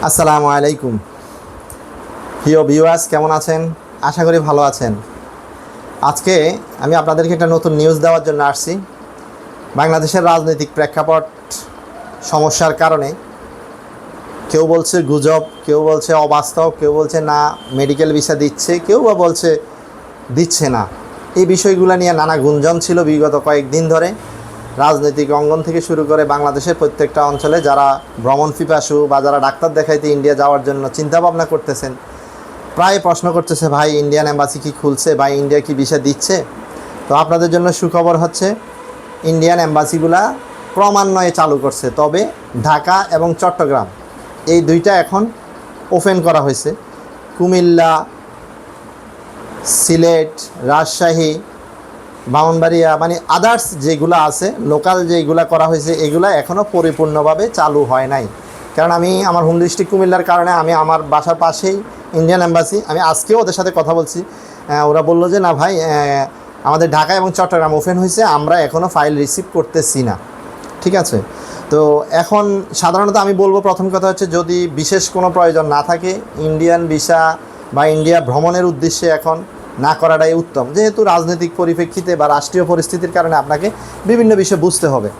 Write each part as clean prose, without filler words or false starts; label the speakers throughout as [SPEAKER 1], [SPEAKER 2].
[SPEAKER 1] আসসালামু আলাইকুম প্রিয় ভিউয়ার্স, কেমন আছেন? আশা করি ভালো আছেন। আজকে আমি আপনাদেরকে একটা নতুন নিউজ দেওয়ার জন্য আসছি। বাংলাদেশের রাজনৈতিক প্রেক্ষাপট সমস্যার কারণে কেউ বলছে গুজব, কেউ বলছে অবাস্তব, কেউ বলছে না মেডিকেল ভিসা দিচ্ছে, কেউ বা বলছে দিচ্ছে না। এই বিষয়গুলো নিয়ে নানা গুঞ্জন ছিল বিগত কয়েকদিন ধরে। রাজনৈতিক অঙ্গন থেকে শুরু করে বাংলাদেশের প্রত্যেকটা অঞ্চলে যারা ভ্রমণ পিপাসু বা যারা ডাক্তার দেখাইতে ইন্ডিয়া যাওয়ার জন্য চিন্তাভাবনা করতেছেন, প্রায় প্রশ্ন করতেছে, ভাই ইন্ডিয়ান এম্বাসি কি খুলছে, বা ইন্ডিয়া কি ভিসা দিচ্ছে? তো আপনাদের জন্য সুখবর হচ্ছে, ইন্ডিয়ান এম্বাসিগুলা ক্রমান্বয়ে চালু করছে। তবে ঢাকা এবং চট্টগ্রাম এই দুইটা এখন ওপেন করা হয়েছে। কুমিল্লা, সিলেট, রাজশাহী, ব্রাহ্মণবাড়িয়া, মানে আদার্স যেগুলো আছে লোকাল যেগুলো করা হয়েছে, এগুলো এখনও পরিপূর্ণভাবে চালু হয় নাই। কারণ আমি আমার হোম ডিস্ট্রিক্ট কুমিল্লার কারণে আমি আমার বাসার পাশেই ইন্ডিয়ান এম্বাসি, আমি আজকেও ওদের সাথে কথা বলছি। ওরা বললো যে না ভাই, আমাদের ঢাকা এবং চট্টগ্রাম ওপেন হয়েছে, আমরা এখনও ফাইল রিসিভ করতেছি না। ঠিক আছে, তো এখন সাধারণত আমি বলবো, প্রথম কথা হচ্ছে, যদি বিশেষ কোনো প্রয়োজন না থাকে, ইন্ডিয়ান ভিসা বা ইন্ডিয়া ভ্রমণের উদ্দেশ্যে এখন না করাটাই উত্তম। যেহেতু রাজনৈতিক পরিপ্রেক্ষিতে বা রাষ্ট্রীয় পরিস্থিতির কারণে আপনাকে বিভিন্ন বিষয় বুঝতে হবে।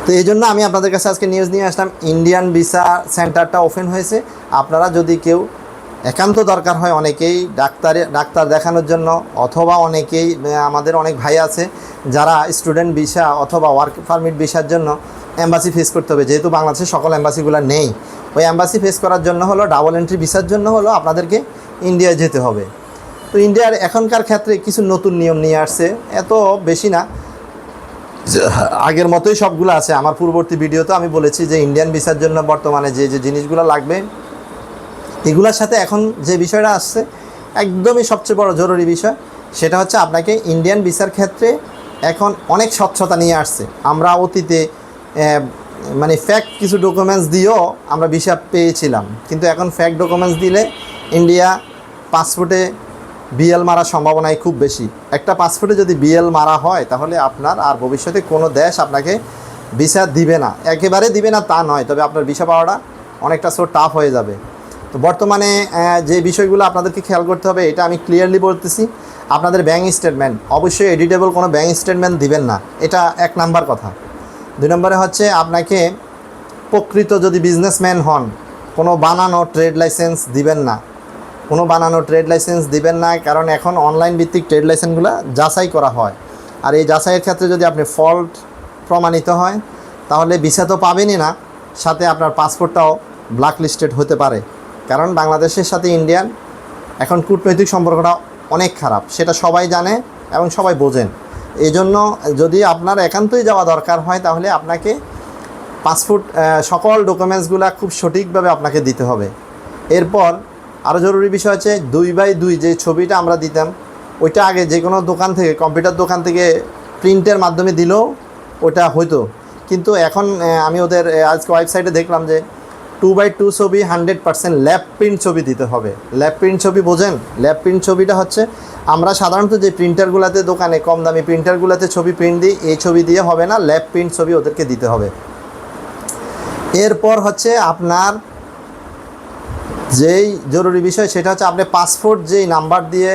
[SPEAKER 1] তো এই জন্য আমি আপনাদের কাছে আজকে নিউজ নিয়ে আসলাম, ইন্ডিয়ান ভিসা সেন্টারটা ওপেন হয়েছে। আপনারা যদি কেউ একান্ত দরকার হয়, অনেকেই ডাক্তার দেখানোর জন্য, অথবা অনেকেই আমাদের অনেক ভাই আছে যারা স্টুডেন্ট ভিসা অথবা ওয়ার্ক পারমিট ভিসার জন্য এম্বাসি ফেস করতে হবে। যেহেতু বাংলাদেশের সকল এম্বাসিগুলো নেই, ওই এম্বাসি ফেস করার জন্য হলো, ডাবল এন্ট্রি ভিসার জন্য হলো আপনাদেরকে ইন্ডিয়ায় যেতে হবে। তো ইন্ডিয়ার এখনকার ক্ষেত্রে কিছু নতুন নিয়ম নিয়ে আসছে, এত বেশি না, আগের মতোই সবগুলো আছে। আমার পূর্ববর্তী ভিডিওতে আমি বলেছি যে ইন্ডিয়ান ভিসার জন্য বর্তমানে যে যে জিনিসগুলো লাগবে, এগুলোর সাথে এখন যে বিষয়টা আসছে একদমই সবচেয়ে বড় জরুরি বিষয়, সেটা হচ্ছে আপনাকে ইন্ডিয়ান ভিসার ক্ষেত্রে এখন অনেক স্বচ্ছতা নিয়ে আসছে। আমরা অতীতে মানে ফ্যাক কিছু ডকুমেন্টস দিয়েও আমরা ভিসা পেয়েছিলাম, কিন্তু এখন ফ্যাক ডকুমেন্টস দিলে ইন্ডিয়া পাসপোর্টে বিএল মারার সম্ভাবনাই খুব বেশি। একটা পাসপোর্টে যদি বিএল মারা হয়, তাহলে আপনার আর ভবিষ্যতে কোনো দেশ আপনাকে ভিসা দিবে না। একেবারে দিবে না তা নয়, তবে আপনার ভিসা পাওয়াটা অনেকটা টাফ হয়ে যাবে। তো বর্তমানে যে বিষয়গুলো আপনাদেরকে খেয়াল করতে হবে, এটা আমি ক্লিয়ারলি বলতেছি। আপনাদের ব্যাঙ্ক স্টেটমেন্ট অবশ্যই এডিটেবল কোনো ব্যাঙ্ক স্টেটমেন্ট দিবেন না, এটা এক নাম্বার কথা। দুই নম্বরে হচ্ছে, আপনাকে প্রকৃত যদি বিজনেসম্যান হন, কোনো বানানো ট্রেড লাইসেন্স দিবেন না, কারণ এখন অনলাইন ভিত্তিক ট্রেড লাইসেন্সগুলো যাচাই করা হয়। আর এই যাচাইয়ের ক্ষেত্রে যদি আপনি ফল্ট প্রমাণিত হয়, তাহলে ভিসা তো পাবেনই না, সাথে আপনার পাসপোর্টটাও ব্ল্যাক লিস্টেড হতে পারে। কারণ বাংলাদেশের সাথে ইন্ডিয়ান এখন কূটনৈতিক সম্পর্কটা অনেক খারাপ, সেটা সবাই জানে এবং সবাই বোঝেন। এই জন্য যদি আপনার একান্তই যাওয়া দরকার হয়, তাহলে আপনাকে পাসপোর্ট সকল ডকুমেন্টসগুলো খুব সঠিকভাবে আপনাকে দিতে হবে। এরপর আরও জরুরি বিষয় হচ্ছে, 2x2 যে ছবিটা আমরা দিতাম, ওইটা আগে যে কোনো দোকান থেকে, কম্পিউটার দোকান থেকে প্রিন্টের মাধ্যমে দিলেও ওটা হইতো, কিন্তু এখন আমি ওদের আজকে ওয়েবসাইটে দেখলাম যে 2x2 ছবি 100% ল্যাব প্রিন্ট ছবি দিতে হবে। ল্যাব প্রিন্ট ছবি বোঝেন? ল্যাব প্রিন্ট ছবিটা হচ্ছে, আমরা সাধারণত যে প্রিন্টারগুলোতে দোকানে কম দামি প্রিন্টারগুলোতে ছবি প্রিন্ট দিই, এই ছবি দিয়ে হবে না, ল্যাব প্রিন্ট ছবি ওদেরকে দিতে হবে। এরপর হচ্ছে আপনার যেই জরুরি বিষয়, সেটা হচ্ছে আপনি পাসপোর্ট যেই নাম্বার দিয়ে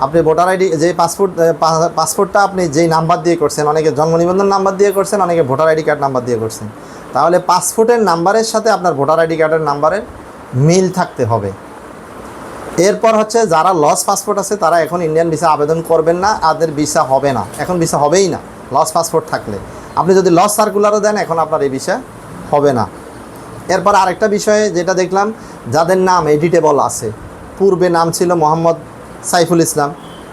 [SPEAKER 1] আপনি ভোটার আইডি, যে পাসপোর্টটা আপনি যেই নাম্বার দিয়ে করছেন, অনেকে জন্ম নিবন্ধন নাম্বার দিয়ে করছেন, অনেকে ভোটার আইডি কার্ড নাম্বার দিয়ে করছেন, তাহলে পাসপোর্টের নাম্বারের সাথে আপনার ভোটার আইডি কার্ডের নাম্বারের মিল থাকতে হবে। এরপর হচ্ছে, যারা লস পাসপোর্ট আছে তারা এখন ইন্ডিয়ান ভিসা আবেদন করবেন না, তাদের ভিসা হবে না, এখন ভিসা হবেই না লস পাসপোর্ট থাকলে। আপনি যদি লস সার্কুলারও দেন, এখন আপনার এই ভিসা হবে না। এরপর আরেকটা বিষয়ে যেটা দেখলাম, যাদের নাম এডিটেবল আছে, পূর্বে নাম ছিল মোহাম্মদ সাইফুল ইসলাম,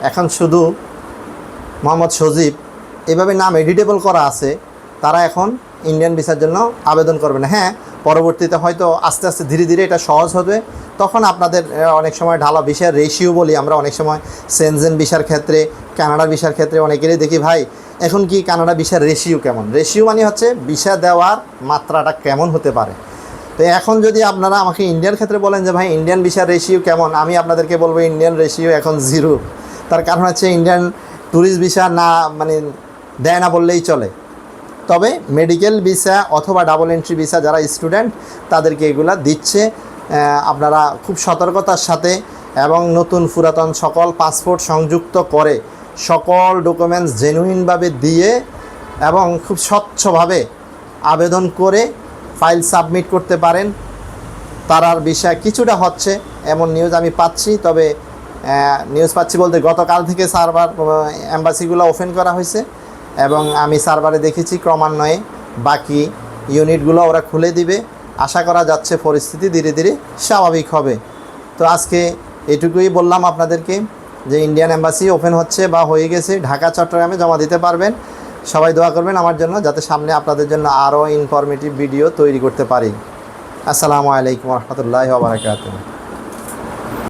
[SPEAKER 1] এখন শুধু মোহাম্মদ সজীব, এভাবে নাম এডিটেবল করা আছে, তারা এখন ইন্ডিয়ান ভিসার জন্য আবেদন করবে না। হ্যাঁ, পরবর্তীতে হয়তো আস্তে আস্তে ধীরে ধীরে এটা সহজ হবে, তখন আপনাদের অনেক সময় ঢালা ভিসার রেশিও বলি আমরা, অনেক সময় সেনজেন ভিসার ক্ষেত্রে, কানাডা ভিসার ক্ষেত্রে অনেকেরই দেখি, ভাই এখন কি কানাডা ভিসার রেশিও কেমন? রেশিও মানে হচ্ছে ভিসা দেওয়ার মাত্রাটা কেমন হতে পারে। তো এখন যদি আপনারা আমাকে ইন্ডিয়ার ক্ষেত্রে বলেন যে ভাই ইন্ডিয়ান ভিসার রেশিও কেমন, আমি আপনাদেরকে বলবো ইন্ডিয়ান রেশিও এখন 0। তার কারণ হচ্ছে, ইন্ডিয়ান ট্যুরিস্ট ভিসা না মানে দেয় না বললেই চলে। তবে মেডিকেল ভিসা অথবা ডাবল এন্ট্রি ভিসা যারা স্টুডেন্ট তাদেরকে এগুলা দিচ্ছে। আপনারা খুব সতর্কতার সাথে এবং নতুন পুরাতন সকল পাসপোর্ট সংযুক্ত করে সকল ডকুমেন্টস জেনুইনভাবে দিয়ে এবং খুব স্বচ্ছভাবে আবেদন করে ফাইল সাবমিট করতে পারেন। তারার বিষয় কিছুটা হচ্ছে এমন নিউজ আমি পাচ্ছি, তবে নিউজ পাচ্ছি বলতে গতকাল থেকে সার্ভার এম্বাসিগুলো ওপেন করা হয়েছে এবং আমি সার্ভারে দেখেছি ক্রমান্বয়ে বাকি ইউনিটগুলো ওরা খুলে দিবে। আশা করা যাচ্ছে পরিস্থিতি ধীরে ধীরে স্বাভাবিক হবে। তো আজকে এটুকুই বললাম আপনাদেরকে যে ইন্ডিয়ান এম্বাসি ওপেন হচ্ছে বা হয়ে গেছে, ঢাকা চট্টগ্রামে জমা দিতে পারবেন। সবাই দোয়া করবেন আমার জন্য, যাতে সামনে আপনাদের জন্য আরও ইনফরমেটিভ ভিডিও তৈরি করতে পারি। আসসালামু আলাইকুম রহমতুল্লাহি ওয়া বারাকাতুহু।